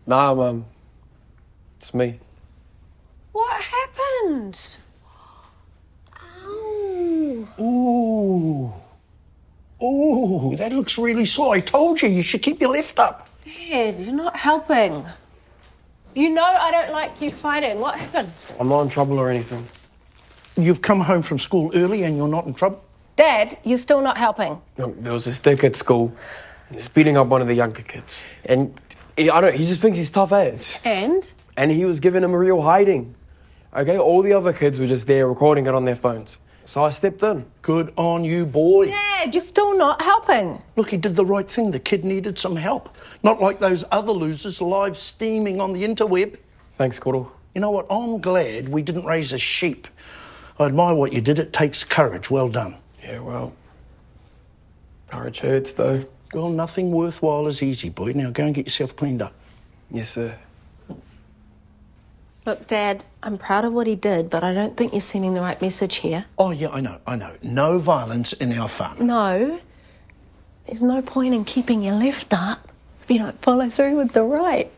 Nah, Mum. It's me. What happened? Ooh. Ooh, that looks really sore. I told you should keep your left up. Dad, you're not helping. You know I don't like you fighting. What happened? I'm not in trouble or anything. You've come home from school early and you're not in trouble? Dad, you're still not helping. Look, there was this dick at school. He was beating up one of the younger kids. And he just thinks he's tough as. And? And he was giving him a real hiding. Okay, all the other kids were just there recording it on their phones. So I stepped in. Good on you, boy. Dad, you're still not helping. Look, he did the right thing. The kid needed some help. Not like those other losers live steaming on the interweb. Thanks, Kōrero. You know what? I'm glad we didn't raise a sheep. I admire what you did. It takes courage. Well done. Yeah, well, courage hurts, though. Well, nothing worthwhile is easy, boy. Now go and get yourself cleaned up. Yes, sir. Look, Dad, I'm proud of what he did, but I don't think you're sending the right message here. Oh, yeah, I know. No violence in our farm. No. There's no point in keeping your left up if you don't follow through with the right.